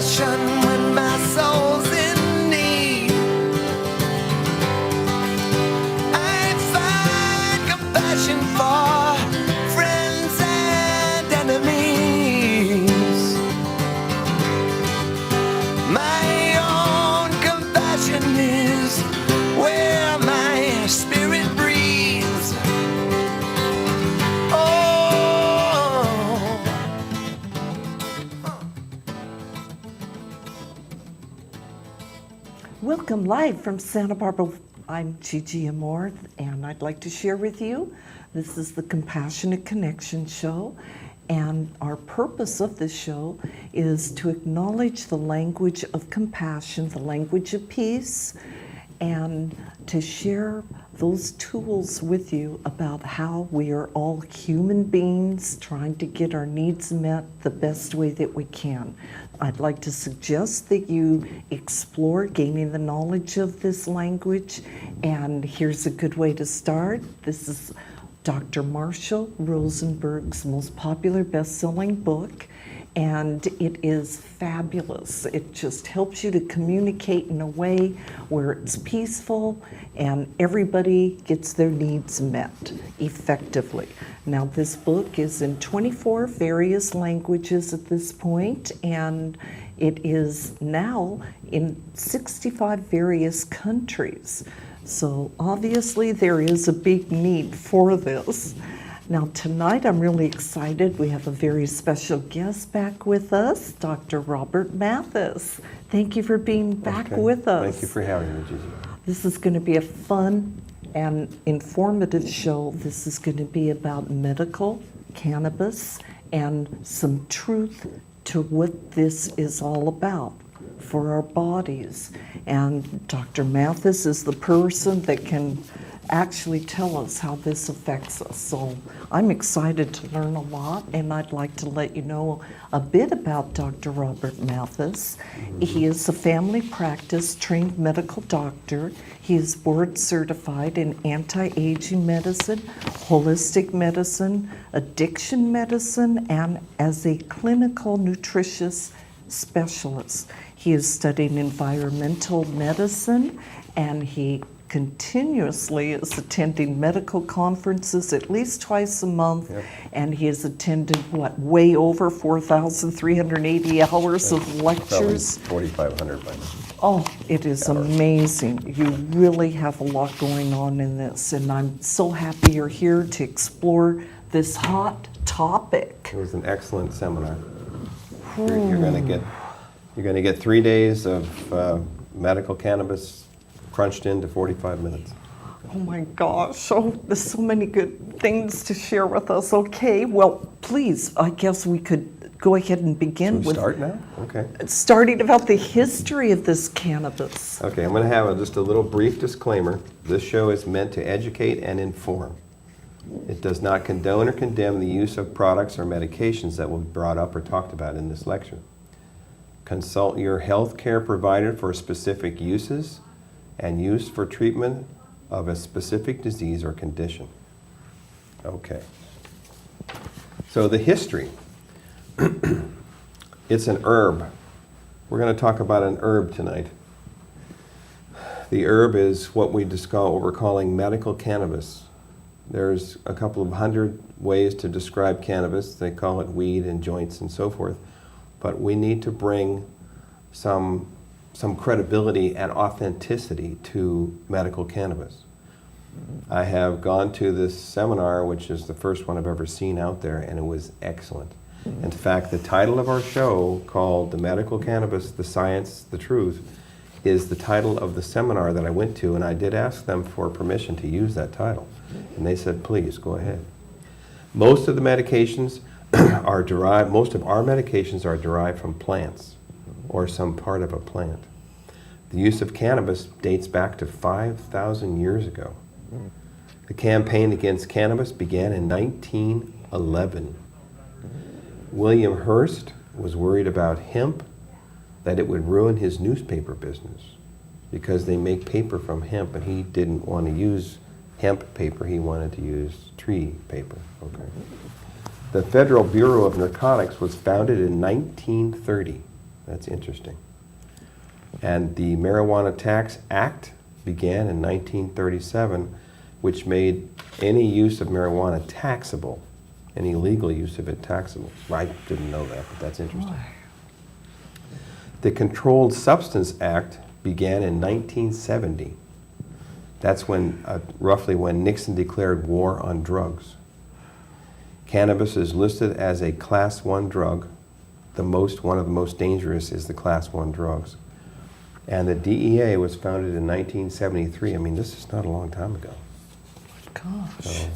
compassion when my soul's in need. I find compassion for friends and enemies. My own compassion is where my spirit breathes. Oh. Welcome live from Santa Barbara. I'm Gigi Amor, and I'd like to share with you, this is the Compassionate Connection Show, and our purpose of this show is to acknowledge the language of compassion, the language of peace, and to share those tools with you about how we are all human beings trying to get our needs met the best way that we can. I'd like to suggest that you explore gaining the knowledge of this language, and here's a good way to start. This is Dr. Marshall Rosenberg's most popular best-selling book, and it is fabulous. It just helps you to communicate in a way where it's peaceful and everybody gets their needs met effectively. Now, this book is in 24 various languages at this point, and it is now in 65 various countries. So obviously there is a big need for this. Now tonight I'm really excited. We have a very special guest back with us, Dr. Robert Mathis. Thank you for being back with us. Thank you for having me, Gigi. This is going to be a fun and informative show. This is going to be about medical cannabis and some truth to what this is all about for our bodies. And Dr. Mathis is the person that can actually tell us how this affects us. So I'm excited to learn a lot, and I'd like to let you know a bit about Dr. Robert Mathis. He is a family practice trained medical doctor. He is board certified in anti-aging medicine, holistic medicine, addiction medicine, and as a clinical nutritionist specialist. He is studying environmental medicine, and he continuously is attending medical conferences at least twice a month. Yep. And he has attended, way over 4,380 hours of lectures. Probably 4,500 by now. Oh, it is amazing. You really have a lot going on in this, and I'm so happy you're here to explore this hot topic. It was an excellent seminar. You're going to get 3 days of medical cannabis crunched into 45 minutes. Oh my gosh, there's so many good things to share with us. Okay, well, please, I guess we could go ahead and begin with Start now? Okay. starting about the history of this cannabis. Okay, I'm going to have just a little brief disclaimer. This show is meant to educate and inform. It does not condone or condemn the use of products or medications that will be brought up or talked about in this lecture. Consult your health care provider for specific uses and use for treatment of a specific disease or condition. Okay. So the history. It's an herb. We're going to talk about an herb tonight. The herb is what we're calling medical cannabis. There's a couple of hundred ways to describe cannabis. They call it weed and joints and so forth. But we need to bring some credibility and authenticity to medical cannabis. I have gone to this seminar, which is the first one I've ever seen out there, and it was excellent. In fact, the title of our show, called The Medical Cannabis, The Science, The Truth, is the title of the seminar that I went to, and I did ask them for permission to use that title. And they said, please, go ahead. Most of our medications are derived from plants or some part of a plant. The use of cannabis dates back to 5,000 years ago. The campaign against cannabis began in 1911. William Hearst was worried about hemp, that it would ruin his newspaper business because they make paper from hemp, and he didn't want to use hemp paper, he wanted to use tree paper. Okay. The Federal Bureau of Narcotics was founded in 1930. That's interesting. And the Marijuana Tax Act began in 1937, which made any use of marijuana taxable, any legal use of it taxable. I didn't know that, but that's interesting. The Controlled Substance Act began in 1970. That's when, roughly when Nixon declared war on drugs. Cannabis is listed as a Class 1 drug. One of the most dangerous is the Class 1 drugs. And the DEA was founded in 1973. I mean, this is not a long time ago. Gosh.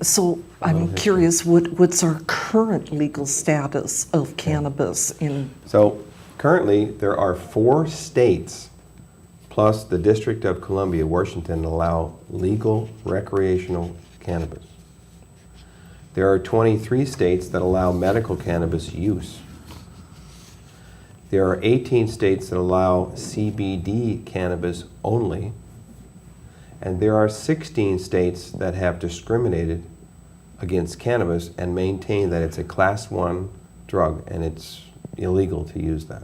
So I'm curious, what's our current legal status of cannabis in? So currently, there are 4 states plus the District of Columbia, Washington, allow legal recreational cannabis. There are 23 states that allow medical cannabis use. There are 18 states that allow CBD cannabis only. And there are 16 states that have discriminated against cannabis and maintain that it's a Class 1 drug and it's illegal to use that.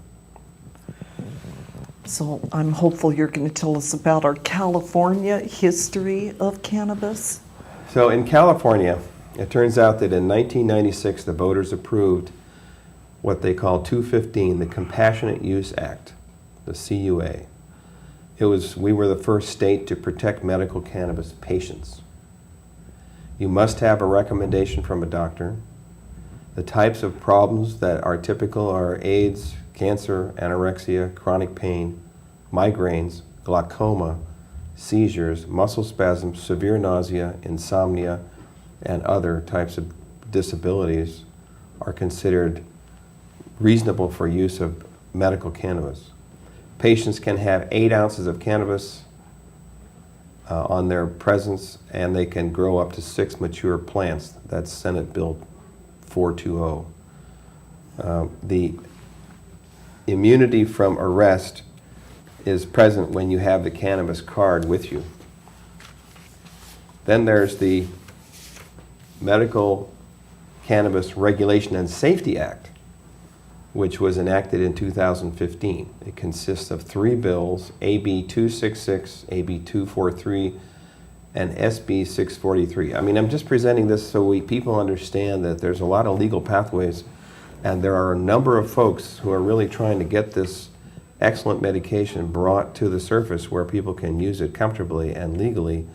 So I'm hopeful you're going to tell us about our California history of cannabis. So in California, it turns out that in 1996, the voters approved what they call 215, the Compassionate Use Act, the CUA. We were the first state to protect medical cannabis patients. You must have a recommendation from a doctor. The types of problems that are typical are AIDS, cancer, anorexia, chronic pain, migraines, glaucoma, seizures, muscle spasms, severe nausea, insomnia, and other types of disabilities are considered reasonable for use of medical cannabis. Patients can have 8 ounces of cannabis on their presence, and they can grow up to 6 mature plants. That's Senate Bill 420. The immunity from arrest is present when you have the cannabis card with you. Then there's the Medical Cannabis Regulation and Safety Act, which was enacted in 2015. It consists of 3 bills, AB 266, AB 243, and SB 643. I mean, I'm just presenting this so people understand that there's a lot of legal pathways, and there are a number of folks who are really trying to get this excellent medication brought to the surface where people can use it comfortably and legally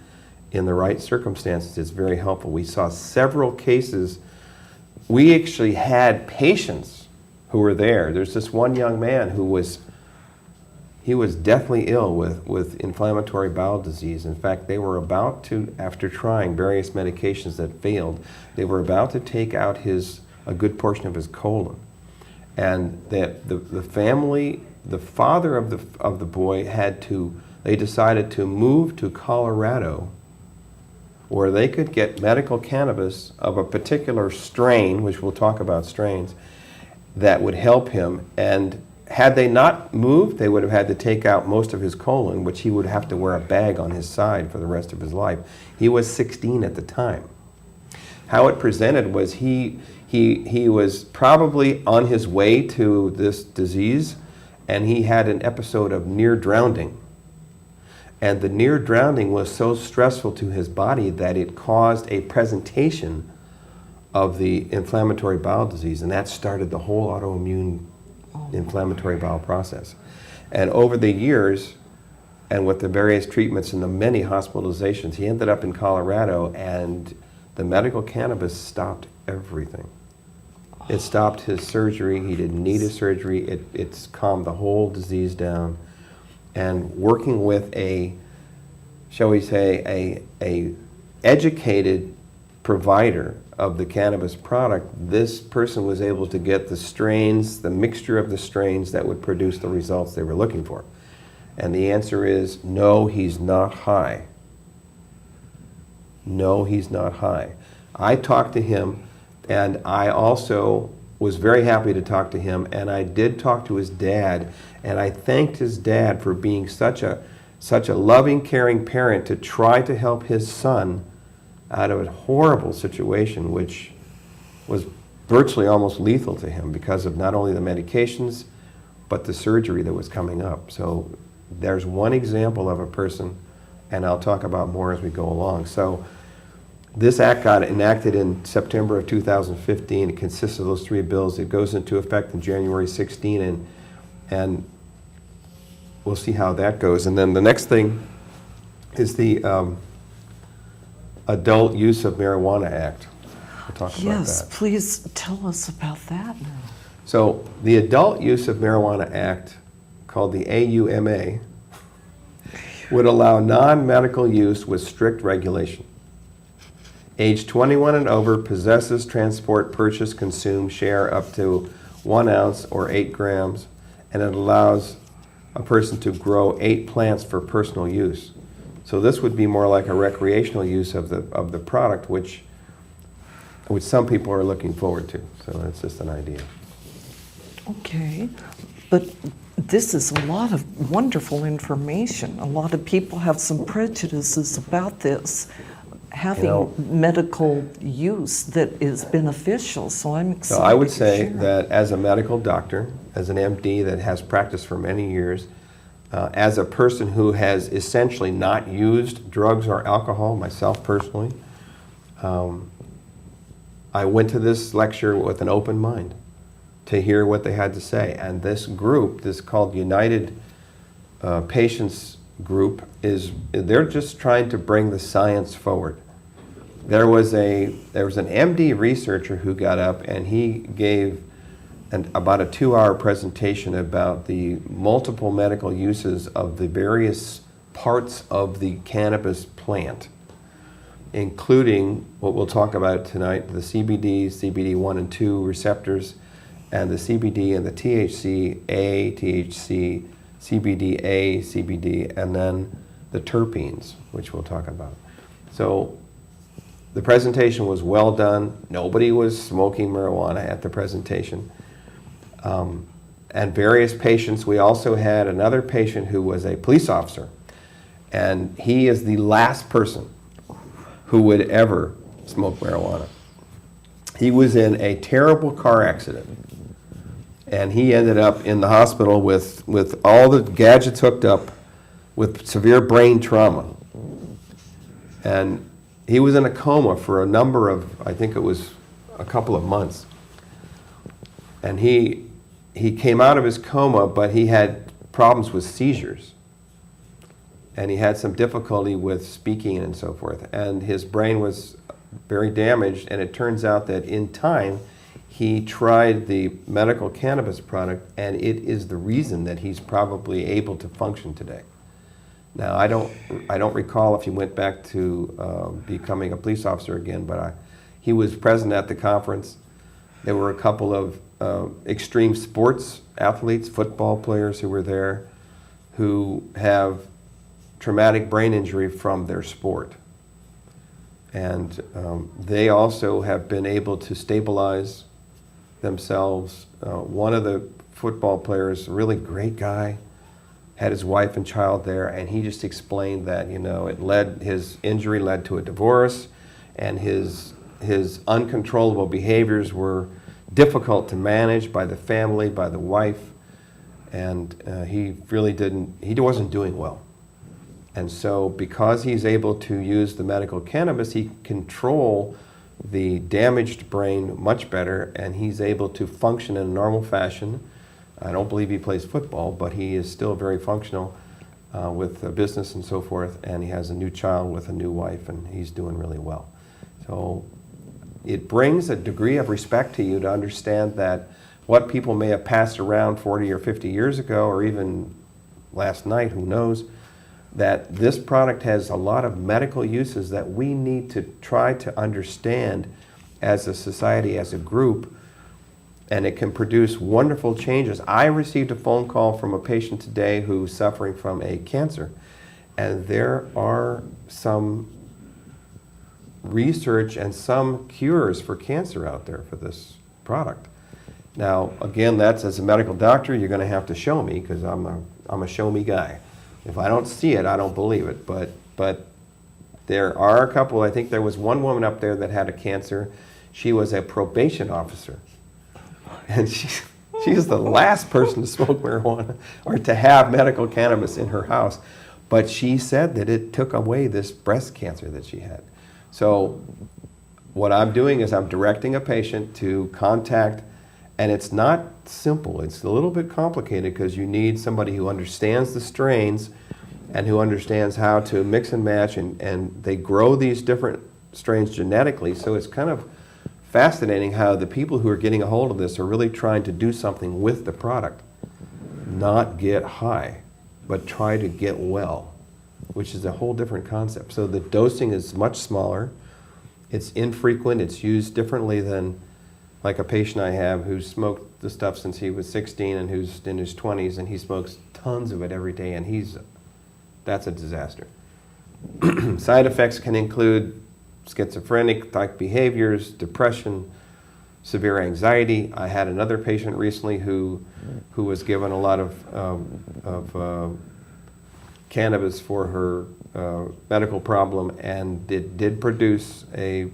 in the right circumstances. It's very helpful. We saw several cases. We actually had patients who were there. There's this one young man who was deathly ill with inflammatory bowel disease. In fact, they were about to, after trying various medications that failed, they were about to take out a good portion of his colon. And that the family, the father of the boy they decided to move to Colorado where they could get medical cannabis of a particular strain, which we'll talk about strains, that would help him. And had they not moved, they would have had to take out most of his colon, which he would have to wear a bag on his side for the rest of his life. He was 16 at the time. How it presented was he was probably on his way to this disease, and he had an episode of near drowning. And the near drowning was so stressful to his body that it caused a presentation of the inflammatory bowel disease, and that started the whole autoimmune inflammatory bowel process. And over the years, and with the various treatments and the many hospitalizations, he ended up in Colorado, and the medical cannabis stopped everything. It stopped his surgery. He didn't need his surgery. It's calmed the whole disease down. And working with shall we say, a educated provider of the cannabis product, this person was able to get the strains, the mixture of the strains that would produce the results they were looking for. And the answer is, no, he's not high. No, he's not high. I talked to him, and I also was very happy to talk to him, and I did talk to his dad, and I thanked his dad for being such a loving, caring parent to try to help his son out of a horrible situation, which was virtually almost lethal to him because of not only the medications, but the surgery that was coming up. So there's one example of a person, and I'll talk about more as we go along. So this act got enacted in September of 2015. It consists of those three bills. It goes into effect in January 16, and we'll see how that goes. And then the next thing is the Adult Use of Marijuana Act. We'll talk about Yes, that. please tell us about that now. So the Adult Use of Marijuana Act, called the AUMA, would allow non-medical use with strict regulation. Age 21 and over possesses, transport, purchase, consume, share up to 1 ounce or 8 grams, and it allows a person to grow 8 plants for personal use. So this would be more like a recreational use of the product, which some people are looking forward to. So it's just an idea. Okay, but this is a lot of wonderful information. A lot of people have some prejudices about this having medical use that is beneficial, so I'm excited. So I would to say share. that as a medical doctor, as an MD that has practiced for many years, as a person who has essentially not used drugs or alcohol, myself personally, I went to this lecture with an open mind to hear what they had to say. And this group, this called United Patients Group, they're just trying to bring the science forward. There was an MD researcher who got up and he gave about a 2-hour presentation about the multiple medical uses of the various parts of the cannabis plant, including what we'll talk about tonight, the CBD, CBD1 and 2 receptors, and the CBD and the THC-A, THC, CBD-A, CBD, and then the terpenes, which we'll talk about. So the presentation was well done. Nobody was smoking marijuana at the presentation. And various patients. We also had another patient who was a police officer, and he is the last person who would ever smoke marijuana. He was in a terrible car accident, and he ended up in the hospital with all the gadgets hooked up with severe brain trauma. And he was in a coma for a number of, I think it was a couple of months. And he came out of his coma, but he had problems with seizures. And he had some difficulty with speaking and so forth. And his brain was very damaged, and it turns out that in time, he tried the medical cannabis product, and it is the reason that he's probably able to function today. Now, I don't recall if he went back to becoming a police officer again, but he was present at the conference. There were a couple of extreme sports athletes, football players who were there, who have traumatic brain injury from their sport. And they also have been able to stabilize themselves. One of the football players, a really great guy, had his wife and child there, and he just explained that, his injury led to a divorce, and his uncontrollable behaviors were difficult to manage by the family, by the wife, and he wasn't doing well. And so because he's able to use the medical cannabis, he can control the damaged brain much better, and he's able to function in a normal fashion. I don't believe he plays football, but he is still very functional with business and so forth, and he has a new child with a new wife, and he's doing really well. So it brings a degree of respect to you to understand that what people may have passed around 40 or 50 years ago, or even last night, who knows, that this product has a lot of medical uses that we need to try to understand as a society, as a group, and it can produce wonderful changes. I received a phone call from a patient today who's suffering from a cancer, and there are some research and some cures for cancer out there for this product. Now, again, that's as a medical doctor, you're going to have to show me, because I'm a show me guy. If I don't see it, I don't believe it. But there are a couple. I think there was one woman up there that had a cancer. She was a probation officer. And she's the last person to smoke marijuana or to have medical cannabis in her house. But she said that it took away this breast cancer that she had. So what I'm doing is I'm directing a patient to contact, and it's not simple. It's a little bit complicated because you need somebody who understands the strains and who understands how to mix and match, and they grow these different strains genetically. So it's kind of fascinating how the people who are getting a hold of this are really trying to do something with the product. Not get high, but try to get well, which is a whole different concept. So the dosing is much smaller. It's infrequent. It's used differently than like a patient I have who smoked the stuff since he was 16 and who's in his 20s, and he smokes tons of it every day, and that's a disaster. Side effects can include schizophrenic-like behaviors, depression, severe anxiety. I had another patient recently who was given a lot of cannabis for her medical problem, and it did produce a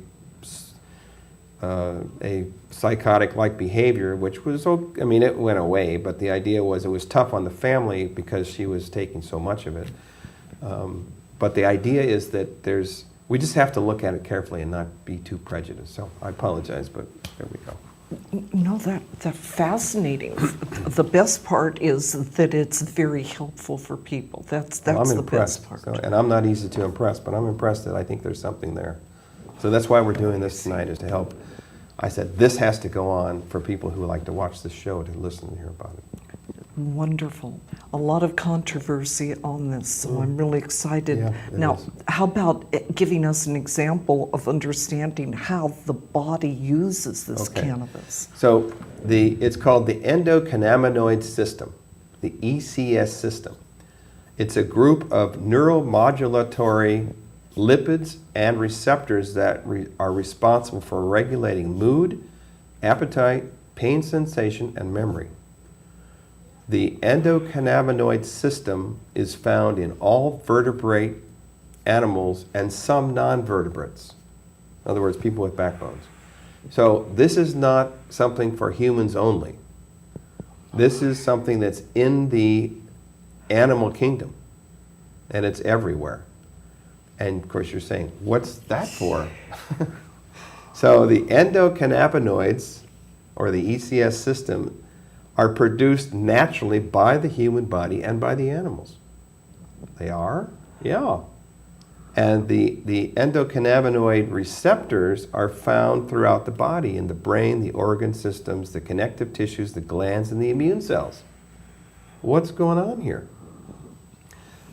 psychotic-like behavior, which was, I mean, it went away, but the idea was it was tough on the family because she was taking so much of it. But the idea is that we just have to look at it carefully and not be too prejudiced. So I apologize, but there we go. No, that's fascinating. The best part is that it's very helpful for people. That's the best part. So, and I'm not easy to impress, but I'm impressed that I think there's something there. So that's why we're doing this tonight, is to help. I said this has to go on for people who like to watch this show, to listen and hear about it. Wonderful. A lot of controversy on this, so I'm really excited. Yeah, now, is. how about giving us an example of understanding how the body uses this cannabis? So it's called the endocannabinoid system, the ECS system. It's a group of neuromodulatory lipids and receptors that are responsible for regulating mood, appetite, pain sensation, and memory. The endocannabinoid system is found in all vertebrate animals and some non-vertebrates. In other words, people with backbones. So this is not something for humans only. This is something that's in the animal kingdom, and it's everywhere. And of course you're saying, what's that for? So the endocannabinoids, or the ECS system, are produced naturally by the human body and by the animals. They are? Yeah. And the endocannabinoid receptors are found throughout the body, in the brain, the organ systems, the connective tissues, the glands, and the immune cells. What's going on here?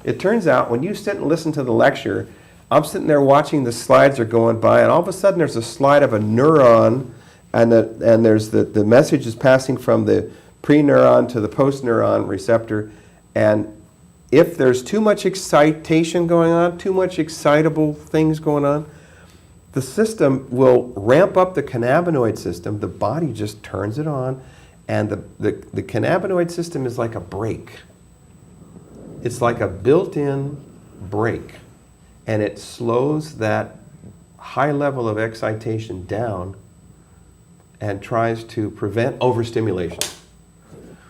It turns out when you sit and listen to the lecture, I'm sitting there watching the slides are going by, and all of a sudden there's a slide of a neuron, and there's the message is passing from the pre-neuron to the post-neuron receptor, and if there's too much excitation going on, too much excitable things going on, the system will ramp up the cannabinoid system. The body just turns it on, and the cannabinoid system is like a brake. It's like a built-in brake, and it slows that high level of excitation down and tries to prevent overstimulation.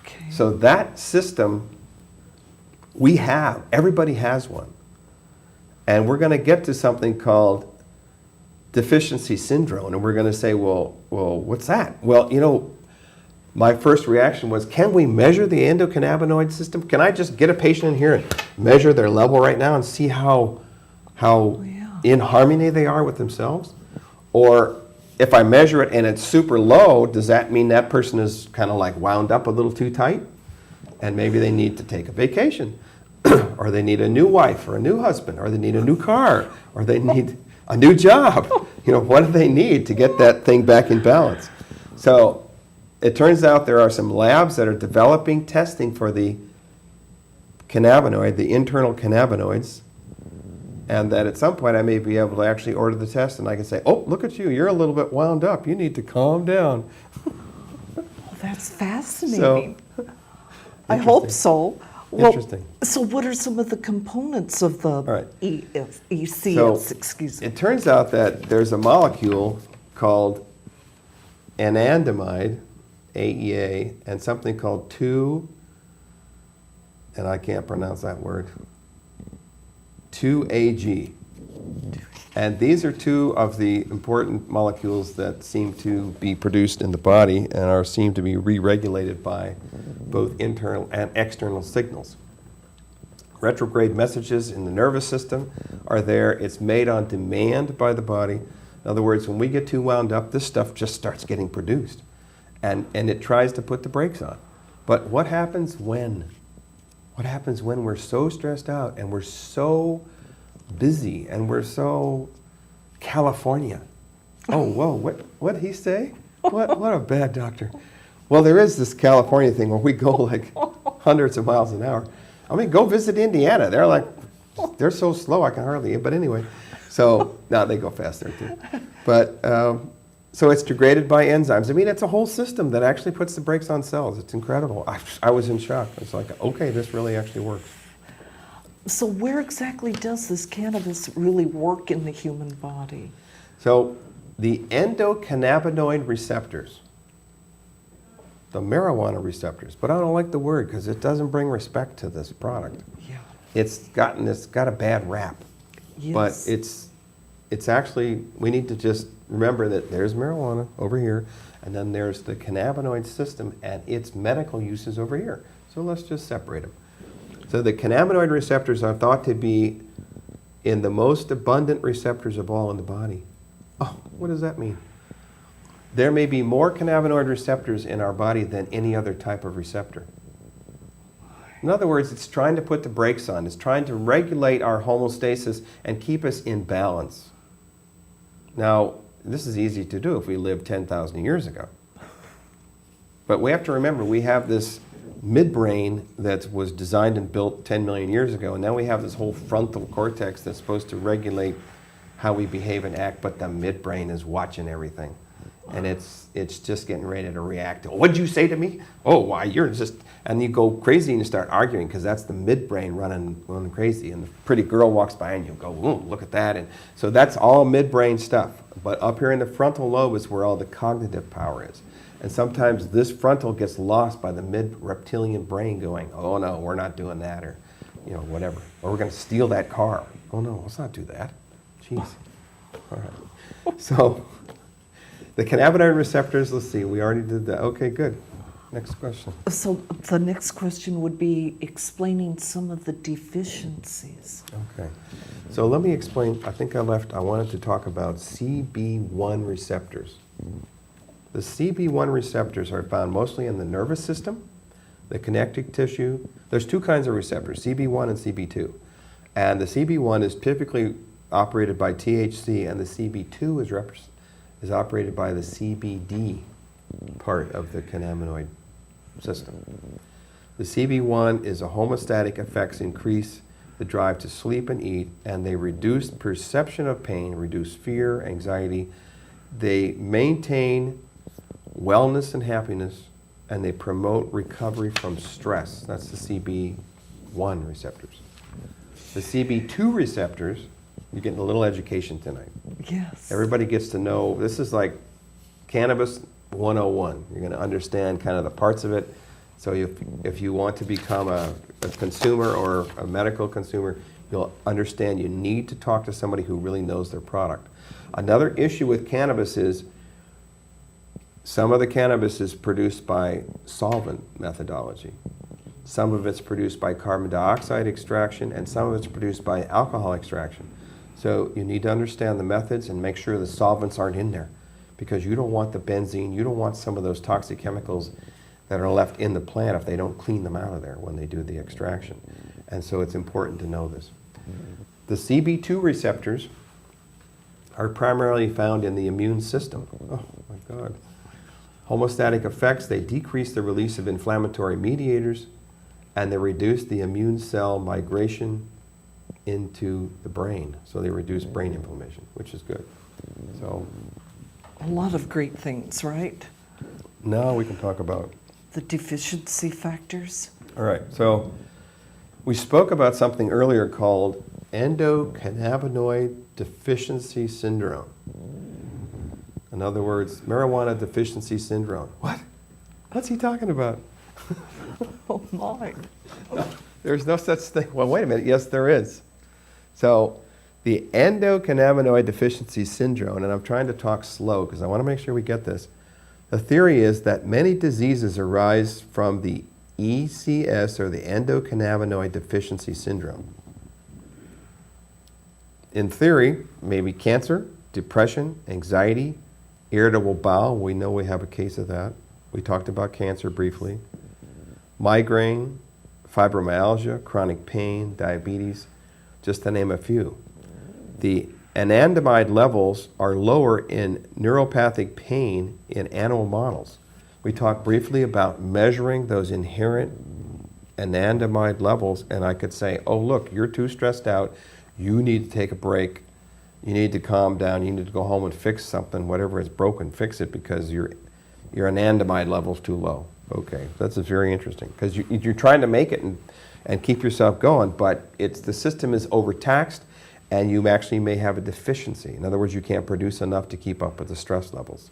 Okay. So that system everybody has one. And we're going to get to something called deficiency syndrome, and we're going to say, well, what's that? Well, my first reaction was, can we measure the endocannabinoid system? Can I just get a patient in here and measure their level right now and see how in harmony they are with themselves? Or if I measure it and it's super low, does that mean that person is kind of like wound up a little too tight? And maybe they need to take a vacation, or they need a new wife or a new husband, or they need a new car, or they need a new job. What do they need to get that thing back in balance? So it turns out there are some labs that are developing testing for the cannabinoid, the internal cannabinoids, and that at some point I may be able to actually order the test, and I can say, oh, look at you, you're a little bit wound up. You need to calm down. That's fascinating. I Interesting. hope so. Well, Interesting. So what are some of the components of the ECS, So excuse me? it turns out that there's a molecule called anandamide, AEA, and something called 2, and I can't pronounce that word, 2AG. And these are two of the important molecules that seem to be produced in the body and are seem to be re-regulated by both internal and external signals. Retrograde messages in the nervous system are there. It's made on demand by the body. In other words, when we get too wound up, this stuff just starts getting produced. And it tries to put the brakes on. But what happens when? What happens when we're so stressed out and we're so busy and we're so California? Oh, whoa, what did he say? What a bad doctor. Well, there is this California thing where we go like hundreds of miles an hour. I mean, go visit Indiana. They're so slow I can hardly, but anyway. So, now they go faster too. But, so it's degraded by enzymes. I mean, it's a whole system that actually puts the brakes on cells. It's incredible. I was in shock. It's like, okay, this really actually works. So where exactly does this cannabis really work in the human body? So the endocannabinoid receptors, the marijuana receptors, but I don't like the word because it doesn't bring respect to this product. Yeah. It's got a bad rap. Yes. But it's actually, we need to just remember that there's marijuana over here, and then there's the cannabinoid system and its medical uses over here. So let's just separate them. So the cannabinoid receptors are thought to be in the most abundant receptors of all in the body. Oh, what does that mean? There may be more cannabinoid receptors in our body than any other type of receptor. In other words, it's trying to put the brakes on. It's trying to regulate our homeostasis and keep us in balance. Now, this is easy to do if we lived 10,000 years ago. But we have to remember, we have this midbrain that was designed and built 10 million years ago, and now we have this whole frontal cortex that's supposed to regulate how we behave and act, but the midbrain is watching everything. And it's just getting ready to react. What'd you say to me? Oh, why, you're just... And you go crazy and you start arguing because that's the midbrain running crazy. And the pretty girl walks by and you go, ooh, look at that. And so that's all midbrain stuff. But up here in the frontal lobe is where all the cognitive power is. And sometimes this frontal gets lost by the mid-reptilian brain going, oh no, we're not doing that, or whatever. Or we're going to steal that car. Oh no, let's not do that. Jeez. All right. So the cannabinoid receptors, let's see, we already did that. Okay, good. Next question. So the next question would be explaining some of the deficiencies. Okay. So let me explain. I wanted to talk about CB1 receptors. The CB1 receptors are found mostly in the nervous system, the connective tissue. There's two kinds of receptors, CB1 and CB2. And the CB1 is typically operated by THC, and the CB2 is operated by the CBD part of the cannabinoid system. The CB1 is a homeostatic effects increase the drive to sleep and eat, and they reduce perception of pain, reduce fear, anxiety. They maintain wellness and happiness, and they promote recovery from stress. That's the CB1 receptors. The CB2 receptors, you're getting a little education tonight. Yes. Everybody gets to know, this is like Cannabis 101. You're going to understand kind of the parts of it. So if you want to become a consumer or a medical consumer, you'll understand you need to talk to somebody who really knows their product. Another issue with cannabis is some of the cannabis is produced by solvent methodology. Some of it's produced by carbon dioxide extraction, and some of it's produced by alcohol extraction. So you need to understand the methods and make sure the solvents aren't in there, because you don't want the benzene, you don't want some of those toxic chemicals that are left in the plant if they don't clean them out of there when they do the extraction. And so it's important to know this. The CB2 receptors are primarily found in the immune system. Oh my God. Homeostatic effects, they decrease the release of inflammatory mediators, and they reduce the immune cell migration into the brain. So they reduce brain inflammation, which is good. So A lot of great things, right? now we can talk about. The deficiency factors. All right, so we spoke about something earlier called endocannabinoid deficiency syndrome. In other words, marijuana deficiency syndrome. What? What's he talking about? Oh my. There's no such thing. Well, wait a minute. Yes, there is. So the endocannabinoid deficiency syndrome, and I'm trying to talk slow because I want to make sure we get this. The theory is that many diseases arise from the ECS, or the endocannabinoid deficiency syndrome. In theory, maybe cancer, depression, anxiety, irritable bowel. We know we have a case of that. We talked about cancer briefly. Migraine, fibromyalgia, chronic pain, diabetes, just to name a few. The anandamide levels are lower in neuropathic pain in animal models. We talked briefly about measuring those inherent anandamide levels, and I could say, oh look, you're too stressed out, you need to take a break, you need to calm down, you need to go home and fix something, whatever is broken, fix it because your anandamide level's too low. Okay, that's very interesting, because you're trying to make it and keep yourself going, but the system is overtaxed, and you actually may have a deficiency. In other words, you can't produce enough to keep up with the stress levels.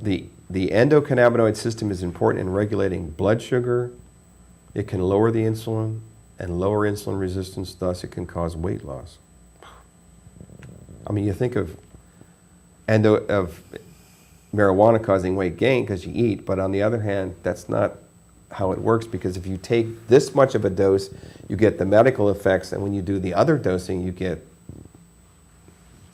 The endocannabinoid system is important in regulating blood sugar. It can lower the insulin and lower insulin resistance, thus it can cause weight loss. I mean, you think of marijuana causing weight gain because you eat, but on the other hand, that's not how it works, because if you take this much of a dose, you get the medical effects, and when you do the other dosing, you get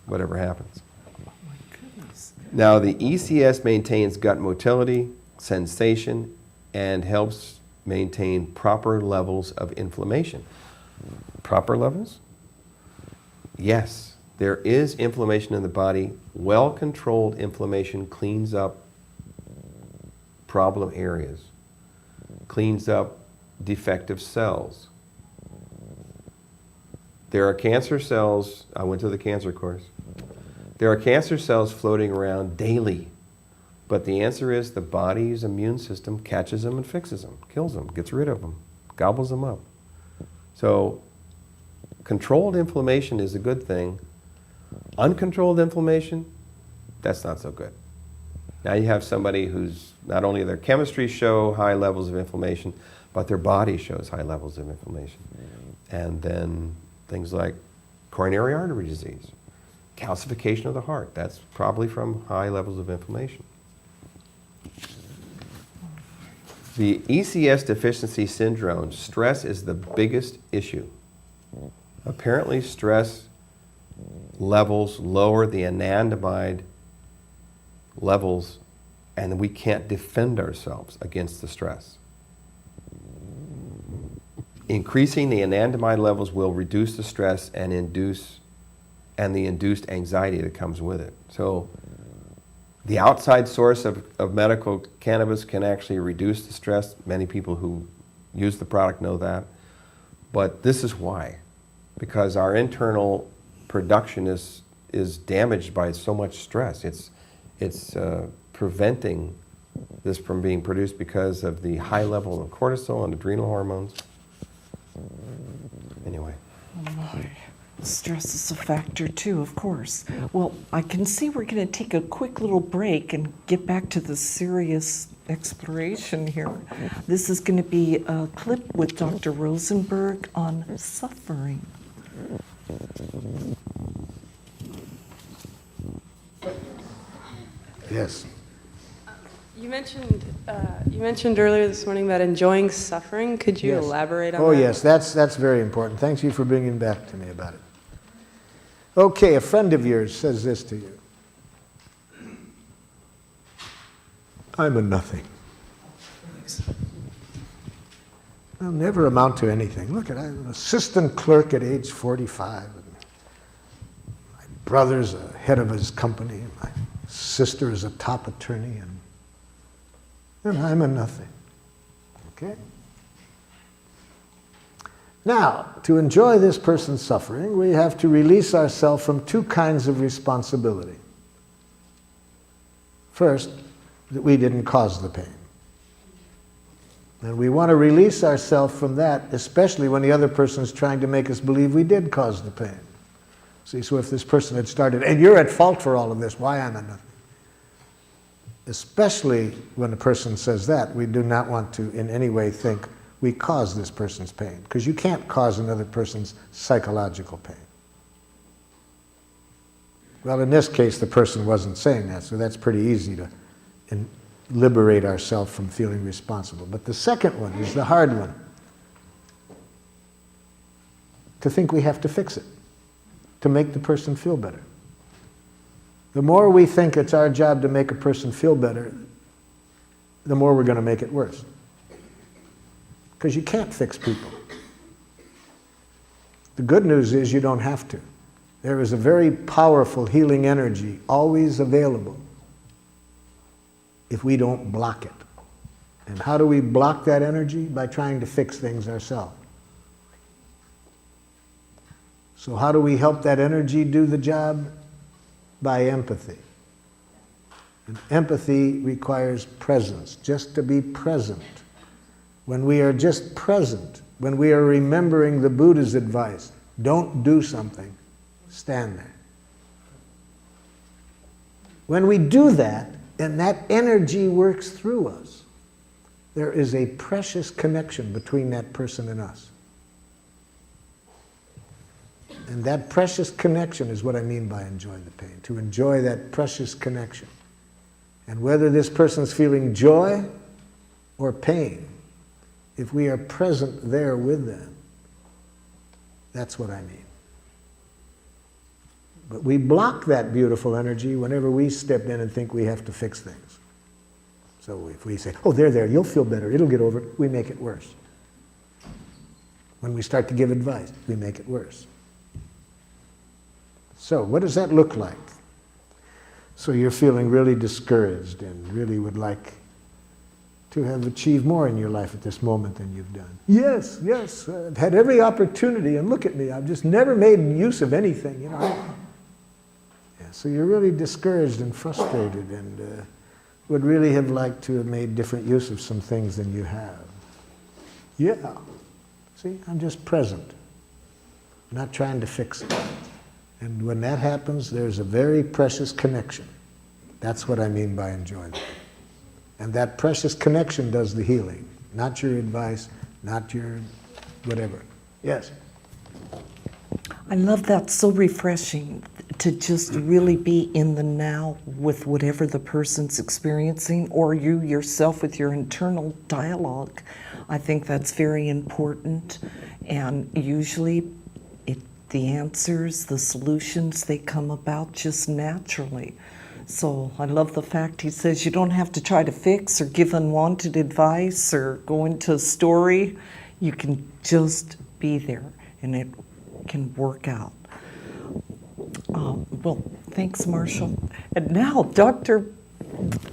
whatever happens. Oh my goodness. Now, the ECS maintains gut motility, sensation, and helps maintain proper levels of inflammation. Proper levels? Yes, there is inflammation in the body. Well-controlled inflammation cleans up problem areas, cleans up defective cells. There are cancer cells, I went to the cancer course. There are cancer cells floating around daily, but the answer is the body's immune system catches them and fixes them, kills them, gets rid of them, gobbles them up. So controlled inflammation is a good thing. Uncontrolled inflammation, that's not so good. Now you have somebody who's not only their chemistry show high levels of inflammation, but their body shows high levels of inflammation. And then things like coronary artery disease, calcification of the heart, that's probably from high levels of inflammation. The ECS deficiency syndrome, stress is the biggest issue. Apparently stress levels lower the anandamide levels, and we can't defend ourselves against the stress. Increasing the anandamide levels will reduce the stress and the induced anxiety that comes with it. So the outside source of medical cannabis can actually reduce the stress. Many people who use the product know that. But this is why. Because our internal production is damaged by so much stress. It's preventing this from being produced because of the high level of cortisol and adrenal hormones. Anyway. Oh my. Stress is a factor too, of course. Well, I can see we're going to take a quick little break and get back to the serious exploration here. This is going to be a clip with Dr. Rosenberg on suffering. Yes. You mentioned earlier this morning about enjoying suffering. Could you Yes. elaborate on that? Oh, yes, that's very important. Thank you for bringing back to me about it. Okay, a friend of yours says this to you. I'm a nothing. I'll never amount to anything. Look, I'm an assistant clerk at age 45. My brother's a head of his company. My sister is a top attorney. And I'm a nothing. Okay? Now, to enjoy this person's suffering, we have to release ourselves from two kinds of responsibility. First, that we didn't cause the pain. And we want to release ourselves from that, especially when the other person is trying to make us believe we did cause the pain. See, so if this person had started, and you're at fault for all of this, why am I nothing? Especially when a person says that, we do not want to in any way think we caused this person's pain, because you can't cause another person's psychological pain. Well, in this case, the person wasn't saying that, so that's pretty easy to liberate ourselves from feeling responsible. But the second one is the hard one. To think we have to fix it, to make the person feel better. The more we think it's our job to make a person feel better, the more we're going to make it worse. Because you can't fix people. The good news is you don't have to. There is a very powerful healing energy always available if we don't block it. And how do we block that energy? By trying to fix things ourselves. So how do we help that energy do the job? By empathy. And empathy requires presence, just to be present. When we are just present, when we are remembering the Buddha's advice, don't do something, stand there. When we do that, and that energy works through us, there is a precious connection between that person and us. And that precious connection is what I mean by enjoy the pain, to enjoy that precious connection. And whether this person's feeling joy or pain, if we are present there with them, that's what I mean. But we block that beautiful energy whenever we step in and think we have to fix things. So if we say, oh, there, you'll feel better, it'll get over it, we make it worse. When we start to give advice, we make it worse. So what does that look like? So you're feeling really discouraged and really would like to have achieved more in your life at this moment than you've done. Yes, I've had every opportunity, and look at me, I've just never made use of anything, Yeah, so you're really discouraged and frustrated and would really have liked to have made different use of some things than you have. Yeah, see, I'm just present, not trying to fix it. And when that happens, there's a very precious connection. That's what I mean by enjoyment. And that precious connection does the healing, not your advice, not your whatever. Yes? I love that. So refreshing to just really be in the now with whatever the person's experiencing, or you yourself with your internal dialogue. I think that's very important. And usually the answers, the solutions, they come about just naturally. So I love the fact he says you don't have to try to fix or give unwanted advice or go into a story. You can just be there and it can work out. Well, thanks, Marshall. And now, Dr.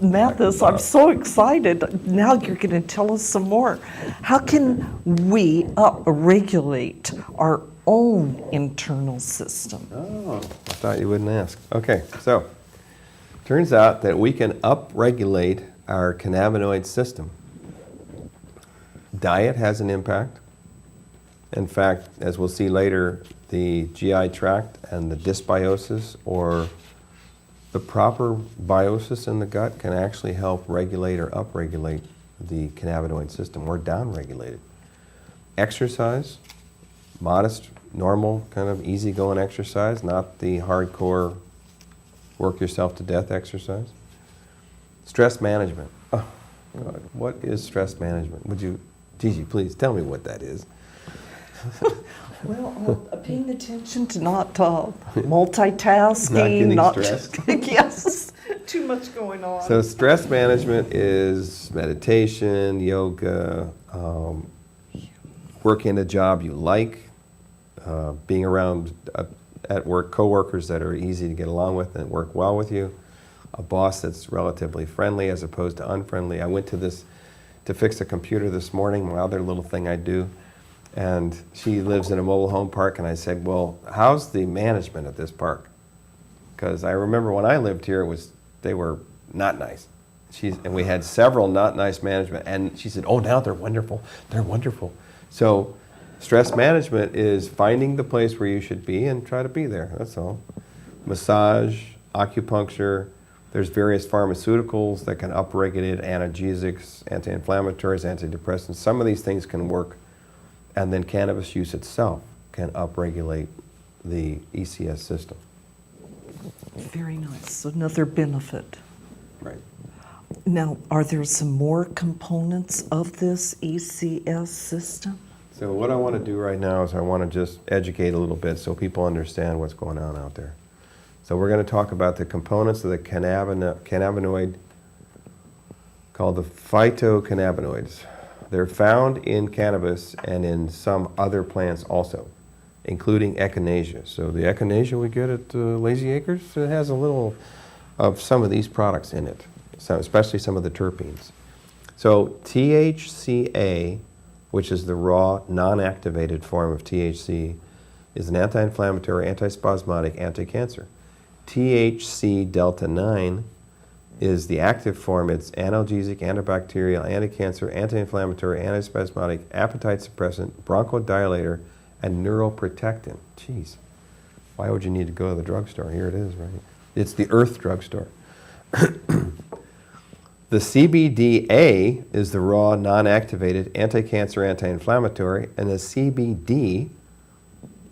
Mathis, I'm so excited. Now you're going to tell us some more. How can we regulate our own internal system? Oh, I thought you wouldn't ask. Okay, so turns out that we can upregulate our cannabinoid system. Diet has an impact. In fact, as we'll see later, the GI tract and the dysbiosis, or the proper biosis in the gut, can actually help regulate or upregulate the cannabinoid system, or downregulate it. Exercise, modest, normal, kind of easygoing exercise, not the hardcore work yourself to death exercise. Stress management. Oh, God. What is stress management? Would you, Gigi, please tell me what that is. Well, paying attention to not multitasking, Not getting stressed. Yes, too much going on. So stress management is meditation, yoga, working a job you like, being around at work coworkers that are easy to get along with and work well with you, a boss that's relatively friendly as opposed to unfriendly. I went to fix a computer this morning, my other little thing I do, and she lives in a mobile home park, and I said, well, how's the management at this park? Because I remember when I lived here, they were not nice. And we had several not nice management, and she said, oh, now they're wonderful. They're wonderful. So Stress management is finding the place where you should be and try to be there. That's all. Massage, acupuncture. There's various pharmaceuticals that can upregulate analgesics, anti-inflammatories, antidepressants. Some of these things can work, and then cannabis use itself can upregulate the ECS system. Very nice. Another benefit. Right. Now, are there some more components of this ECS system? So what I want to do right now is I want to just educate a little bit so people understand what's going on out there. So we're going to talk about the components of the cannabinoid called the phytocannabinoids. They're found in cannabis and in some other plants also, including echinacea. So the echinacea we get at Lazy Acres, it has a little of some of these products in it, so especially some of the terpenes. So THCA, which is the raw, non-activated form of THC, is an anti-inflammatory, antispasmodic, anti-cancer. THC delta 9 is the active form. It's analgesic, antibacterial, anti-cancer, anti-inflammatory, antispasmodic, appetite suppressant, bronchodilator, and neuroprotectant. Jeez, why would you need to go to the drugstore? Here it is, right? It's the Earth drugstore. The CBDA is the raw, non-activated, anti-cancer, anti-inflammatory, and the CBD,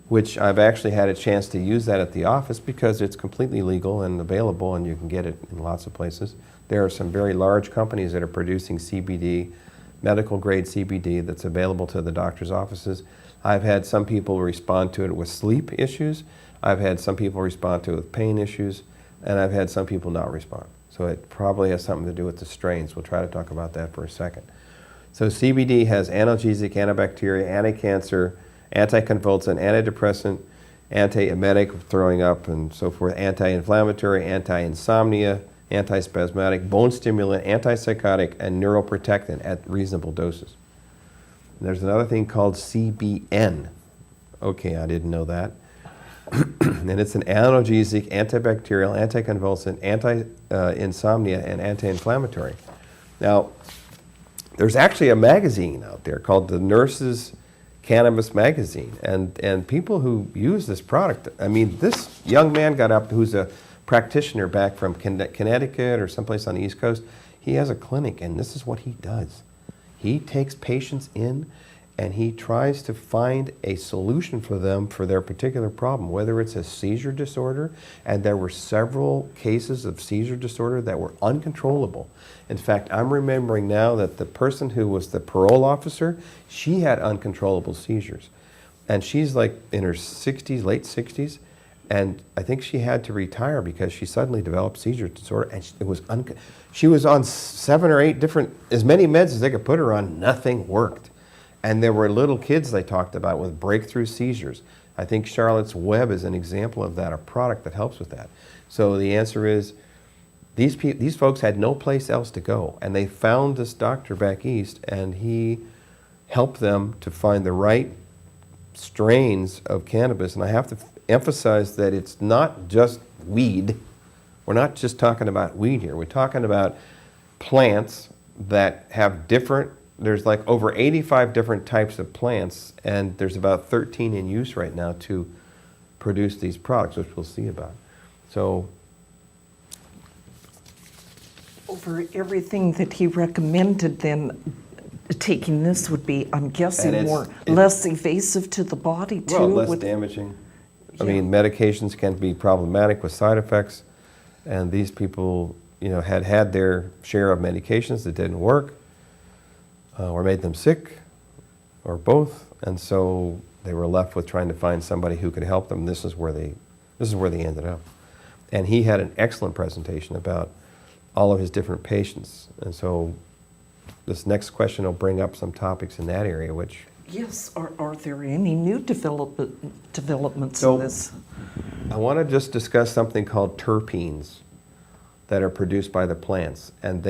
which I've actually had a chance to use that at the office because it's completely legal and available and you can get it in lots of places. There are some very large companies that are producing CBD, medical grade CBD, that's available to the doctor's offices. I've had some people respond to it with sleep issues. I've had some people respond to it with pain issues, and I've had some people not respond. So it probably has something to do with the strains. We'll try to talk about that for a second. So CBD has analgesic, antibacterial, anti-cancer, anticonvulsant, antidepressant, antiemetic, throwing up and so forth, anti-inflammatory, anti-insomnia, antispasmodic, bone stimulant, antipsychotic, and neuroprotectant at reasonable doses. And there's another thing called CBN. Okay, I didn't know that. And it's an analgesic, antibacterial, anticonvulsant, anti-insomnia, and anti-inflammatory. Now, there's actually a magazine out there called the Nurses Cannabis Magazine, and people who use this product, I mean, this young man got up who's a practitioner back from Connecticut or someplace on the East Coast. He has a clinic, and this is what he does. He takes patients in and he tries to find a solution for them for their particular problem, whether it's a seizure disorder, and there were several cases of seizure disorder that were uncontrollable. In fact, I'm remembering now that the person who was the parole officer, she had uncontrollable seizures. And she's like in her 60s, late 60s, and I think she had to retire because she suddenly developed seizure disorder, and she was on 7 or 8 different, as many meds as they could put her on, nothing worked. And there were little kids they talked about with breakthrough seizures. I think Charlotte's Web is an example of that, a product that helps with that. So the answer is, these folks had no place else to go, and they found this doctor back east, and he helped them to find the right strains of cannabis. And I have to emphasize that it's not just weed. We're not just talking about weed here. We're talking about plants that have different, there's like over 85 different types of plants, and there's about 13 in use right now to produce these products, which we'll see about. So, over everything that he recommended, then taking this would be, I'm guessing, less invasive to the body too. Well, less damaging. I mean, medications can be problematic with side effects, and these people, had their share of medications that didn't work, or made them sick, or both, and so they were left with trying to find somebody who could help them. This is where they ended up. And he had an excellent presentation about all of his different patients, and so this next question will bring up some topics in that area, which... Yes, are there any new developments So, in this? I want to just discuss something called terpenes that are produced by the plants, and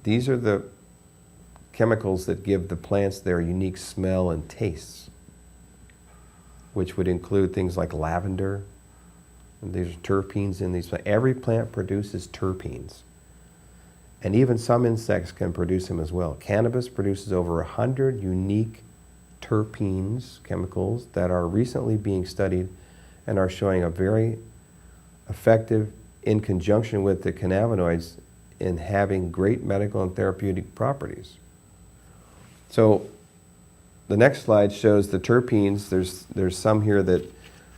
these are the chemicals that give the plants their unique smell and tastes, which would include things like lavender. And there's terpenes in these. Every plant produces terpenes, and even some insects can produce them as well. Cannabis produces over 100 unique terpenes, chemicals, that are recently being studied and are showing a very effective in conjunction with the cannabinoids in having great medical and therapeutic properties. So the next slide shows the terpenes. There's some here that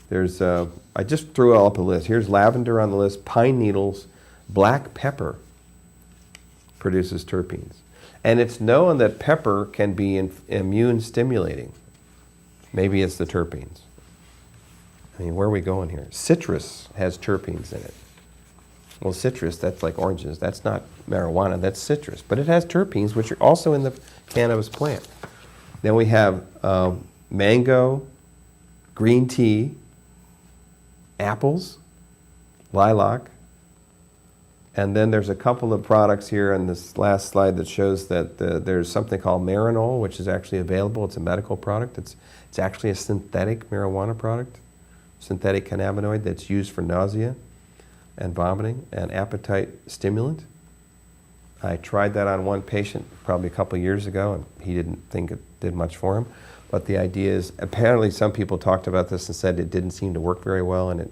there's, I just threw up a list. Here's lavender on the list, pine needles, black pepper produces terpenes. And it's known that pepper can be immune stimulating. Maybe it's the terpenes. I mean, where are we going here? Citrus has terpenes in it. Well, citrus, that's like oranges. That's not marijuana, that's citrus. But it has terpenes, which are also in the cannabis plant. Then we have mango, green tea, apples, lilac, and then there's a couple of products here on this last slide that shows that there's something called Marinol, which is actually available. It's a medical product. It's actually a synthetic marijuana product, synthetic cannabinoid that's used for nausea and vomiting and appetite stimulant. I tried that on one patient probably a couple years ago, and he didn't think it did much for him. But the idea is, apparently some people talked about this and said it didn't seem to work very well, and it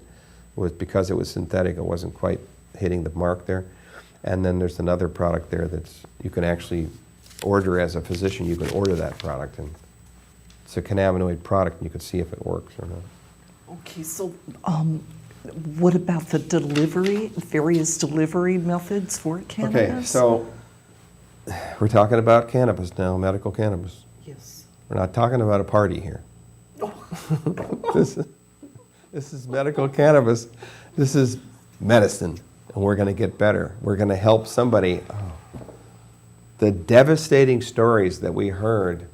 was because it was synthetic, it wasn't quite hitting the mark there. And then there's another product there that's, you can actually order as a physician, you can order that product, and it's a cannabinoid product, and you can see if it works or not. Okay, so what about the delivery, various delivery methods for cannabis? Okay, so we're talking about cannabis now, medical cannabis. Yes. We're not talking about a party here. This is medical cannabis. This is medicine, and we're going to get better. We're going to help somebody. Oh. The devastating stories that we heard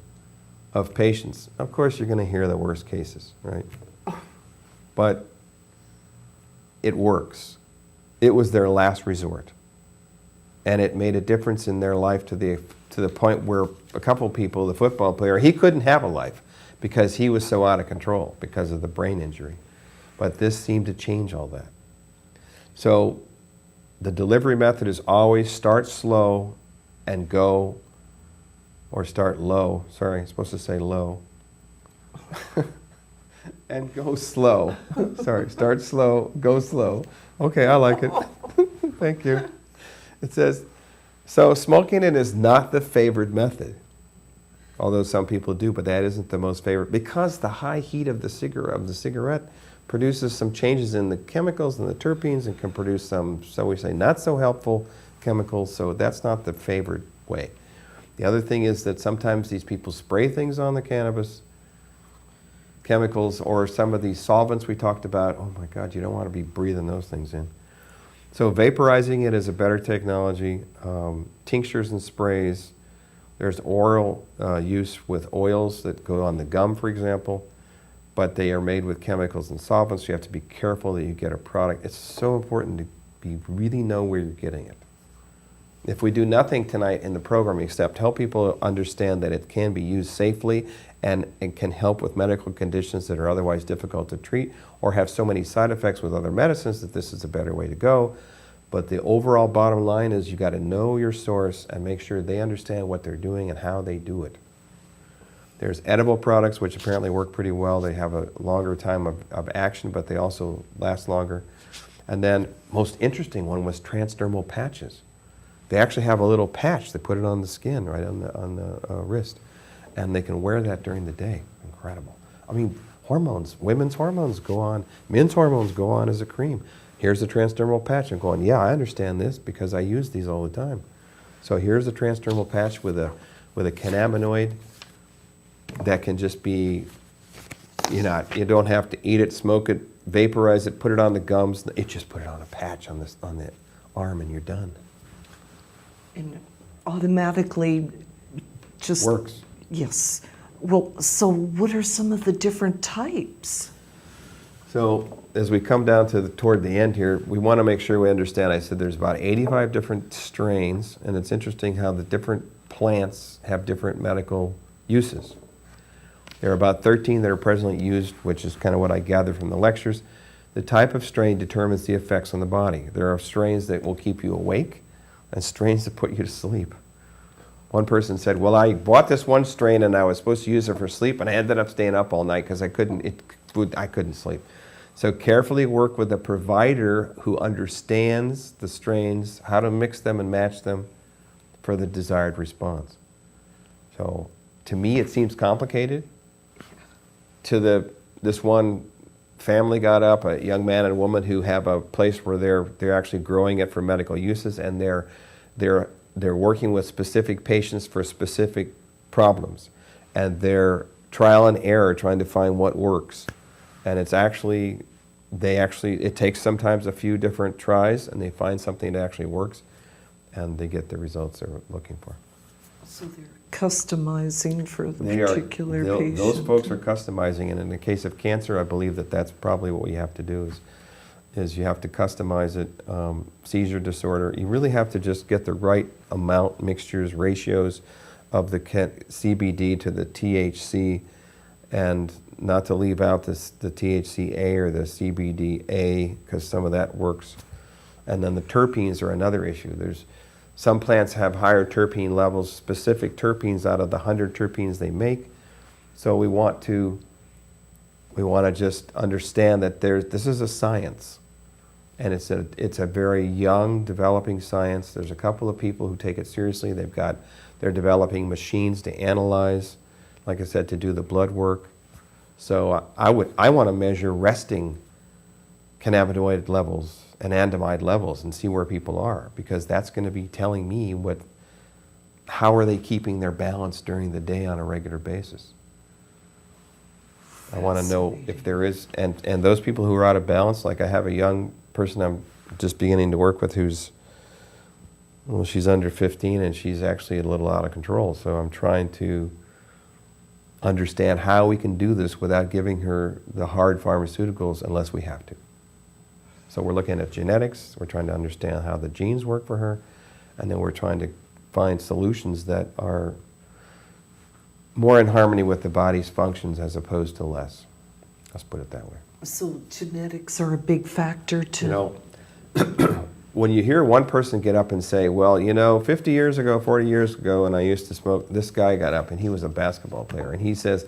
of patients, of course you're going to hear the worst cases, right? But it works. It was their last resort. And it made a difference in their life to the point where a couple people, the football player, he couldn't have a life because he was so out of control because of the brain injury. But this seemed to change all that. So the delivery method is always start slow and go, or start low. Sorry, I'm supposed to say low. And go slow. Sorry, start slow, go slow. Okay, I like it. Thank you. It says, so smoking it is not the favored method, although some people do, but that isn't the most favorite, because the high heat of the cigarette produces some changes in the chemicals and the terpenes and can produce some, so we say, not so helpful chemicals, so that's not the favored way. The other thing is that sometimes these people spray things on the cannabis, chemicals, or some of these solvents we talked about. Oh my God, you don't want to be breathing those things in. So vaporizing it is a better technology. Tinctures and sprays. There's oral use with oils that go on the gum, for example, but they are made with chemicals and solvents, so you have to be careful that you get a product. It's so important to really know where you're getting it. If we do nothing tonight in the program except help people understand that it can be used safely and it can help with medical conditions that are otherwise difficult to treat or have so many side effects with other medicines that this is a better way to go. But the overall bottom line is you got to know your source and make sure they understand what they're doing and how they do it. There's edible products which apparently work pretty well. They have a longer time of action, but they also last longer. And then most interesting one was transdermal patches. They actually have a little patch. They put it on the skin, right on the wrist, and they can wear that during the day. Incredible. I mean, hormones, women's hormones go on, men's hormones go on as a cream. Here's a transdermal patch. I'm going, yeah, I understand this because I use these all the time. So here's a transdermal patch with a cannabinoid that can just be, you don't have to eat it, smoke it, vaporize it, put it on the gums. It just put it on a patch on the arm, and you're done. And automatically just Works. Yes. Well, so what are some of the different types? So as we come down toward the end here, we want to make sure we understand. I said there's about 85 different strains, and it's interesting how the different plants have different medical uses. There are about 13 that are presently used, which is kind of what I gathered from the lectures. The type of strain determines the effects on the body. There are strains that will keep you awake and strains that put you to sleep. One person said, well, I bought this one strain and I was supposed to use it for sleep, and I ended up staying up all night because I couldn't sleep. So carefully work with a provider who understands the strains, how to mix them and match them for the desired response. So to me, it seems complicated. This one family got up, a young man and a woman who have a place where they're actually growing it for medical uses, and they're working with specific patients for specific problems, and they're trial and error trying to find what works. And it takes sometimes a few different tries, and they find something that actually works, and they get the results they're looking for. So they're customizing for the particular patient. Those folks are customizing, and in the case of cancer, I believe that's probably what we have to do is you have to customize it. Seizure disorder, you really have to just get the right amount, mixtures, ratios of the CBD to the THC, and not to leave out the THCA or the CBDA, because some of that works. And then the terpenes are another issue. Some plants have higher terpene levels, specific terpenes out of the 100 terpenes they make. So we want to just understand that this is a science, and it's a very young, developing science. There's a couple of people who take it seriously. They're developing machines to analyze, like I said, to do the blood work. So I want to measure resting cannabinoid levels and anandamide levels and see where people are, because that's going to be telling me how are they keeping their balance during the day on a regular basis. I want to know if there is, and those people who are out of balance, like I have a young person I'm just beginning to work with she's under 15 and she's actually a little out of control. So I'm trying to understand how we can do this without giving her the hard pharmaceuticals unless we have to. So we're looking at genetics, we're trying to understand how the genes work for her, and then we're trying to find solutions that are more in harmony with the body's functions as opposed to less. Let's put it that way. So genetics are a big factor too. You know, when you hear one person get up and say, well, 50 years ago, 40 years ago, and I used to smoke, this guy got up and he was a basketball player, and he says,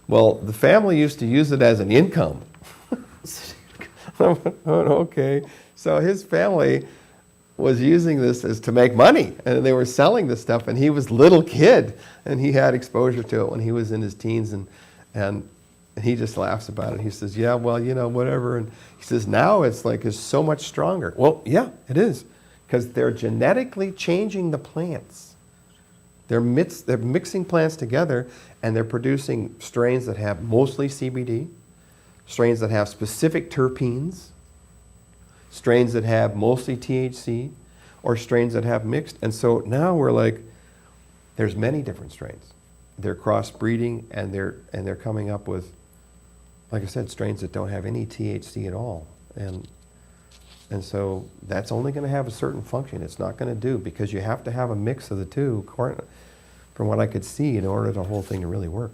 well, the family used to use it as an income. Okay, so his family was using this as to make money, and they were selling this stuff, and he was a little kid, and he had exposure to it when he was in his teens, and he just laughs about it. He says, yeah, well, whatever. And he says, now it's so much stronger. Well, yeah, it is, because they're genetically changing the plants. They're mixing plants together, and they're producing strains that have mostly CBD, strains that have specific terpenes, strains that have mostly THC, or strains that have mixed. And so now we're there's many different strains. They're crossbreeding, and they're coming up with, like I said, strains that don't have any THC at all. And so that's only going to have a certain function. It's not going to do, because you have to have a mix of the two, from what I could see, in order for the whole thing to really work.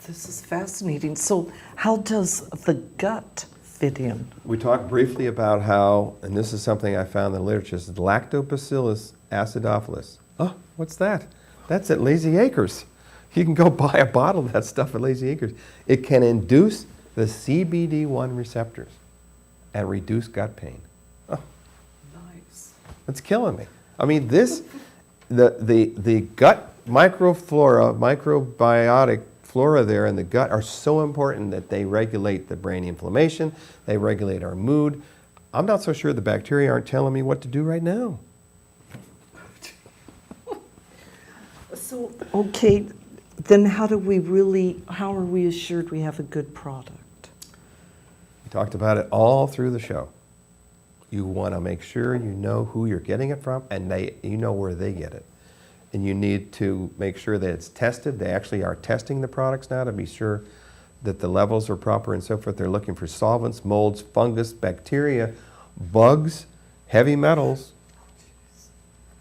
This is fascinating. So how does the gut fit in? We talked briefly about how, and this is something I found in the literature, is Lactobacillus acidophilus. Oh, what's that? That's at Lazy Acres. You can go buy a bottle of that stuff at Lazy Acres. It can induce the CBD1 receptors and reduce gut pain. Oh, Nice. it's killing me. I mean, the gut microflora, microbiotic flora there in the gut are so important that they regulate the brain inflammation, they regulate our mood. I'm not so sure the bacteria aren't telling me what to do right now. So, okay, then how are we assured we have a good product? We talked about it all through the show. You want to make sure you know who you're getting it from, and you know where they get it. And you need to make sure that it's tested. They actually are testing the products now to be sure that the levels are proper and so forth. They're looking for solvents, molds, fungus, bacteria, bugs, heavy metals,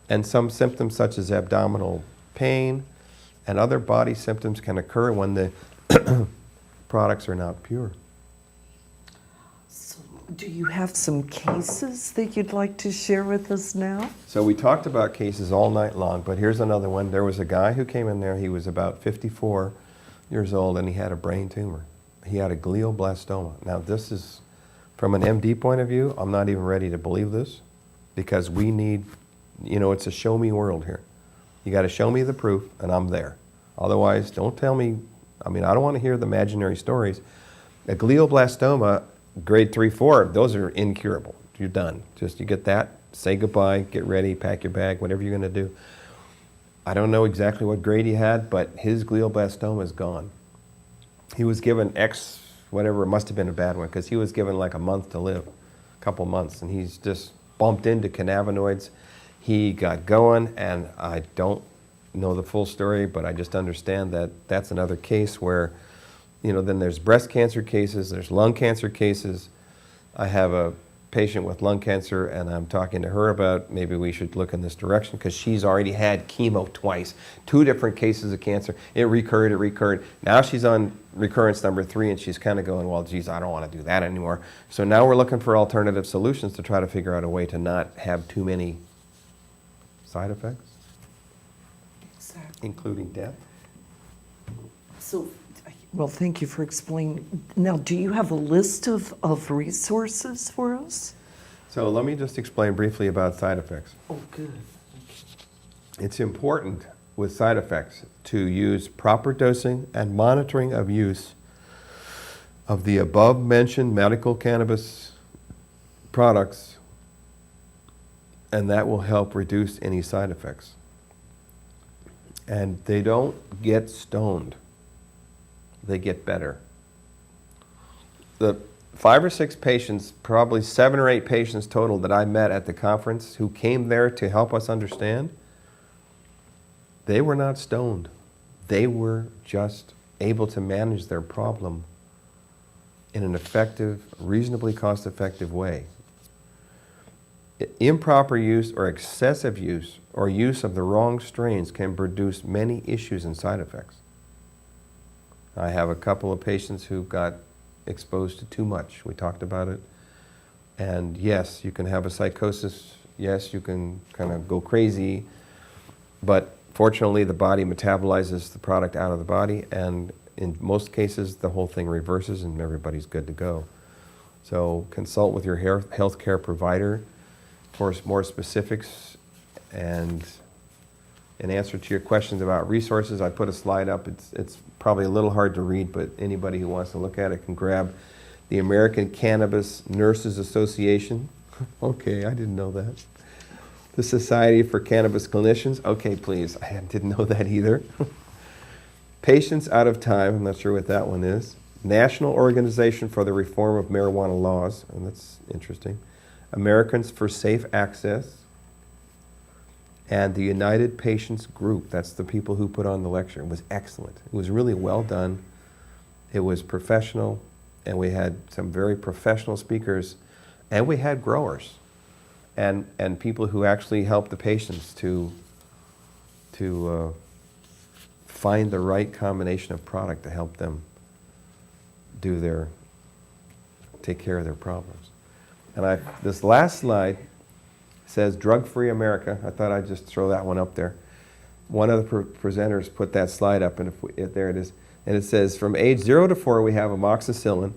and some symptoms such as abdominal pain and other body symptoms can occur when the products are not pure. So Do you have some cases that you'd like to share with us now? So we talked about cases all night long, but here's another one. There was a guy who came in there, he was about 54 years old, and he had a brain tumor. He had a glioblastoma. Now this is, from an MD point of view, I'm not even ready to believe this, because we need, it's a show me world here. You got to show me the proof, and I'm there. Otherwise, don't tell me, I don't want to hear the imaginary stories. A glioblastoma, grade 3, 4, those are incurable. You're done. Just you get that, say goodbye, get ready, pack your bag, whatever you're going to do. I don't know exactly what grade he had, but his glioblastoma is gone. He was given whatever, it must have been a bad one, because he was given like a month to live, a couple months, and he's just bumped into cannabinoids. He got going, and I don't know the full story, but I just understand that that's another case where, then there's breast cancer cases, there's lung cancer cases. I have a patient with lung cancer, and I'm talking to her about maybe we should look in this direction, because she's already had chemo twice, 2 different cases of cancer. It recurred. Now she's on recurrence number 3, and she's kind of going, well, geez, I don't want to do that anymore. So now we're looking for alternative solutions to try to figure out a way to not have too many side effects, Exactly. including death. So, well, thank you for explaining. Now, do you have a list of resources for us? So let me just explain briefly about side effects. Oh, good. It's important with side effects to use proper dosing and monitoring of use of the above-mentioned medical cannabis products, and that will help reduce any side effects. And they don't get stoned. They get better. The 5 or 6 patients, probably 7 or 8 patients total that I met at the conference who came there to help us understand, they were not stoned. They were just able to manage their problem in an effective, reasonably cost-effective way. Improper use or excessive use or use of the wrong strains can produce many issues and side effects. I have a couple of patients who got exposed to too much. We talked about it. And yes, you can have a psychosis. Yes, you can kind of go crazy. But fortunately, the body metabolizes the product out of the body. And in most cases, the whole thing reverses and everybody's good to go. So consult with your healthcare provider for more specifics. And in answer to your questions about resources, I put a slide up. It's probably a little hard to read, but anybody who wants to look at it can grab the American Cannabis Nurses Association. Okay, I didn't know that. The Society for Cannabis Clinicians. Okay, please, I didn't know that either. Patients Out of Time, I'm not sure what that one is. National Organization for the Reform of Marijuana Laws, and that's interesting. Americans for Safe Access. And the United Patients Group, that's the people who put on the lecture. It was excellent. It was really well done. It was professional, and we had some very professional speakers, and we had growers and people who actually helped the patients to find the right combination of product to help them take care of their problems. And this last slide says Drug-Free America. I thought I'd just throw that one up there. One of the presenters put that slide up, and there it is. And it says, from age 0 to 4, we have amoxicillin.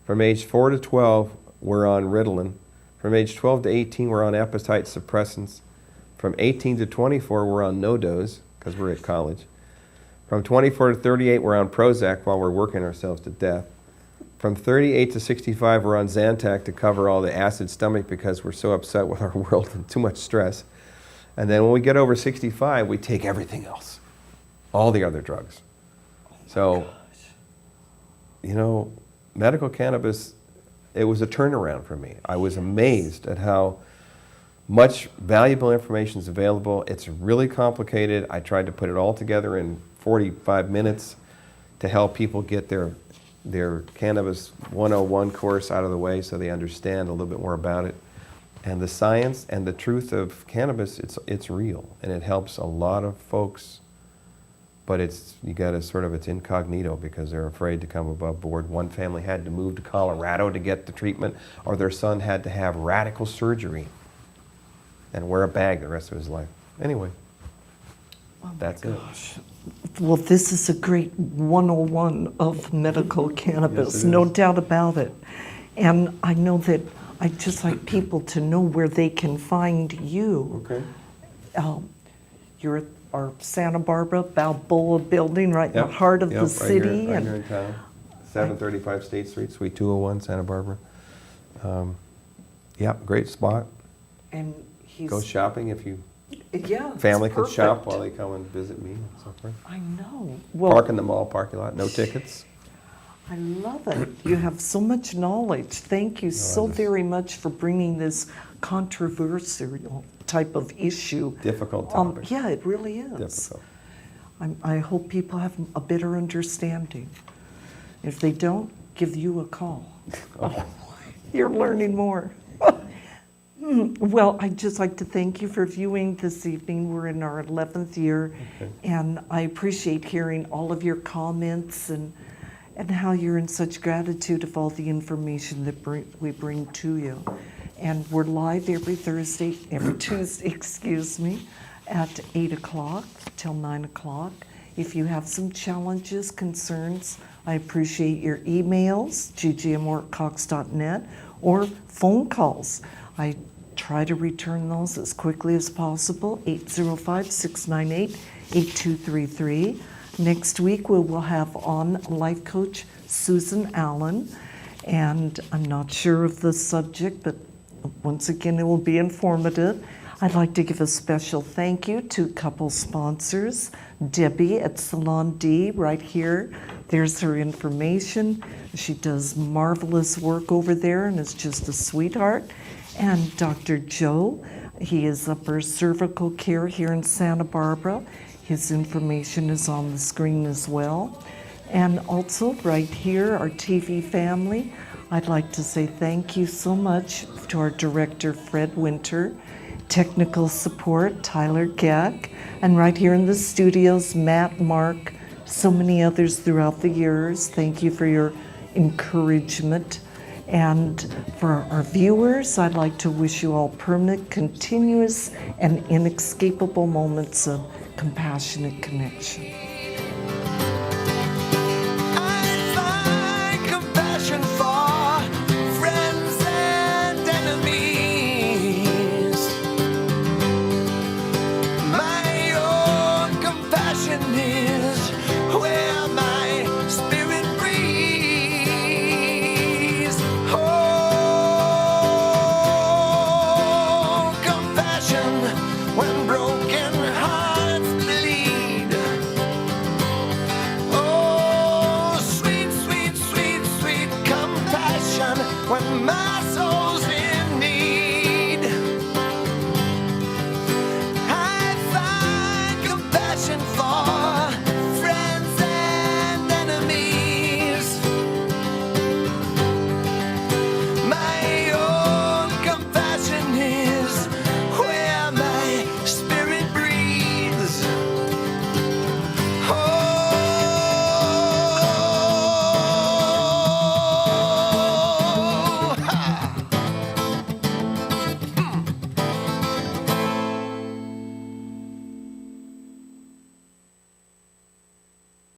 From age 4 to 12, we're on Ritalin. From age 12 to 18, we're on appetite suppressants. From 18 to 24, we're on no-dose, because we're at college. From 24 to 38, we're on Prozac while we're working ourselves to death. From 38 to 65, we're on Zantac to cover all the acid stomach because we're so upset with our world and too much stress. And then when we get over 65, we take everything else, all the other drugs. So, medical cannabis, it was a turnaround for me. I was amazed at how much valuable information is available. It's really complicated. I tried to put it all together in 45 minutes to help people get their Cannabis 101 course out of the way so they understand a little bit more about it. And the science and the truth of cannabis, it's real. And it helps a lot of folks but you got to sort of, it's incognito because they're afraid to come above board. One family had to move to Colorado to get the treatment, or their son had to have radical surgery and wear a bag the rest of his life. Anyway, that's it. Well, this is a great 101 of medical cannabis, Yes, it no is. doubt about it. And I know that I'd just like people to know where they can find you. Okay. You're at our Santa Barbara Balboa building right in the heart of the Right city. here, right here in town. 735 State Street, Suite 201, Santa Barbara. Yep, great spot. And he's, Go shopping if you, yeah, it's family can shop perfect. while they come and visit me and so forth. I know. Well, Park in the mall parking lot, no tickets. I love it. You have so much knowledge. Thank you so this- very much for bringing this controversial type of issue. Difficult topic. Yeah, it really is. Difficult. I hope people have a better understanding. If they don't, give you a call. Oh, you're learning more. Well, I'd just like to thank you for viewing this evening. We're in our 11th year, and I appreciate hearing all of your comments and how you're in such gratitude of all the information that we bring to you. And we're live every Tuesday, excuse me, at 8 o'clock till 9 o'clock. If you have some challenges, concerns, I appreciate your emails, ggm@cox.net, or phone calls. I try to return those as quickly as possible, 805-698-8233. Next week, we will have on life coach Susan Allen, and I'm not sure of the subject, but once again, it will be informative. I'd like to give a special thank you to a couple sponsors. Debbie at Salon D, right here. There's her information. She does marvelous work over there and is just a sweetheart. And Dr. Joe, he is upper cervical care here in Santa Barbara. His information is on the screen as well. And also right here, our TV family, I'd like to say thank you so much to our director, Fred Winter, technical support, Tyler Geck, and right here in the studios, Matt, Mark, so many others throughout the years. Thank you for your encouragement. And for our viewers, I'd like to wish you all permanent, continuous, and inescapable moments of compassionate connection.